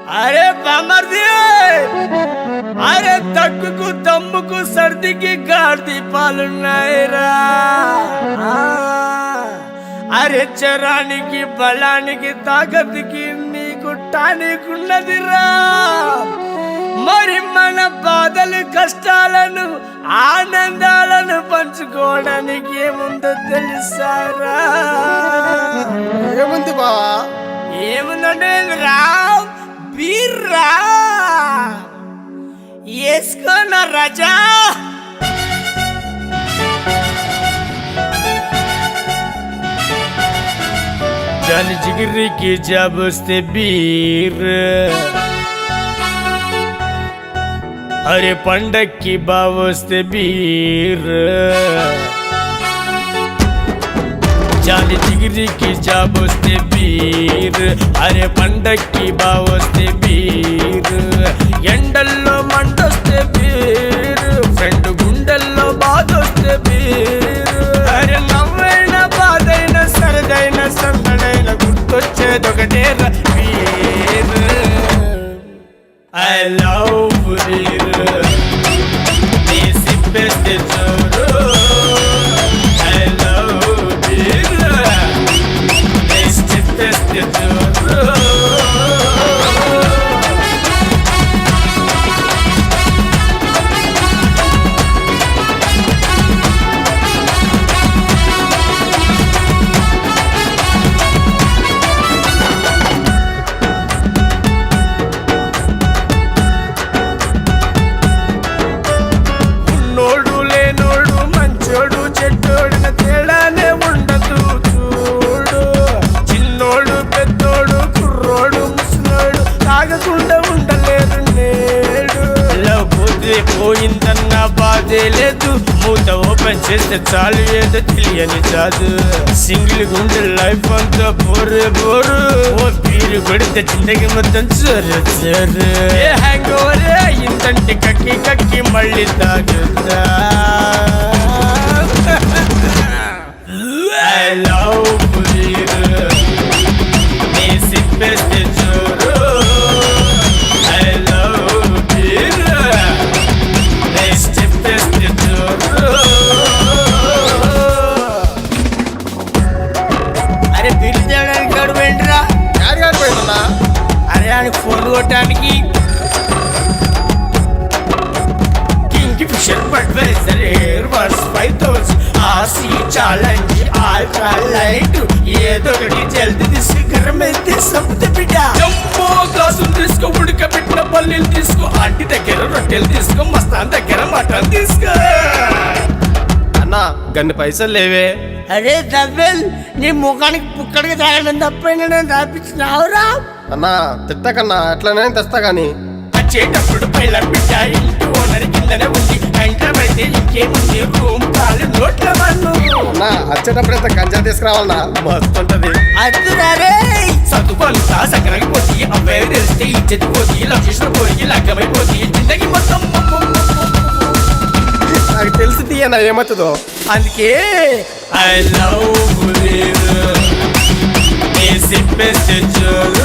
అరే బామర్ది, అరే దగ్గుకు తమ్ముకు సర్దికి గాడి పాలున్నాయిరా. అరే చరానికి బలానికి తాకతికి నీకు టానికున్నదిరా. మరి మన బాధలు కష్టాలను ఆనందాలను పంచుకోవడానికి ఏముందో తెలుసారా? ఏముంది బా? ఏముందంటే రా బీర్రా వేసుకోనా రాజా. जान जिगरी की जब से बीर, अरे पंडक की बावस्ते बीर. जान जिगरी की जाबोस्ते बीर, अरे पंडक की बावस्ते बीर. ఎండల్లో మంటొస్తే బీర్, ఫ్రెండ్ గుండెల్లో బాధొస్తే బీర్. అరే నవ్వైన బాధైన సరదైన సందడైన గుర్తొచ్చేదొకటే బీర్. ఐ లవ్ బీర్, నీ సిప్పేస్తే చూడు. ఐ లవ్ బీర్, నీ సిప్పేస్తే చూడు. పోయిందన్న బాధే లేదు, మూత ఓపెన్ చేస్తే చాలు ఏదో తెలియని చాలు. సింగిల్ గుండె లైఫ్ అంతా బోరు బోరు, ఓ బీరు కొడితే జిందగీ మొత్తం చోరు చోరు. ఏ హ్యాంగ్ ఓవర్ ఇంతంటి కక్కి కక్కి మళ్ళీ తాగుతా. ఐ లవ్ బీరు, నీ సిప్పేస్తే చోరు. ఐ లవ్ బీరు, అరే బిల్లు తేయడానికి గడు పోయిండ్రా. పోయిందన్నా? అరే అని ఫోన్ కొట్టడానికి కింగ్ ఫిషర్ బడ్వైజర్ ఎయిర్ వర్స్ 5000 ఆసి ఛాలెంజ్ అల్ట్రా లైట్ ఏదో ఒకటి జల్దీ తీసి గరమైతే సబ్ది బిడ్డ. జంబో గ్లాసులు తీసుకో, ఉడకబెట్టిన పల్లీలు తీసుకో, ఆంటీ దగ్గర రొట్టెలు తీసుకో, మస్తాన్ దగ్గర మటన్ తీసుకో. అన్నా గన్ని పైసలు లేవే. అరే దవ్వెల్, నీ ముఖానికి పుక్కడికి తాగడం తప్పైనా నేను రాపించినావురా. అన్నా తిట్టకన్నా, ఎట్లనే తెస్తా గాని. వచ్చేటప్పుడు పైల బిడ్డ ఇంటి ఓనర్ కిందనే ఉంది, ఎంటర్ అయితే ఇంకేముంది రూమ్ కాలు నోట్ల మన్ను. అన్నా వచ్చేటప్పుడు ఇంత గంజా తీసుకురావాలన్నా, మస్తుంటది. అద్దురారే చదువుకుంటా సగరైపోయి, అబ్బాయి తెలిస్తే ఇచ్చేది పోయి, లక్ష్యం పోయి లగ్గమైపోయి, జిందగీ మొత్తం. నాకు తెలిసి తీయన్నా ఏమవుతుందో. అందుకే ఐ లవ్ బీర్, నీ సిప్పేస్తే చూడు.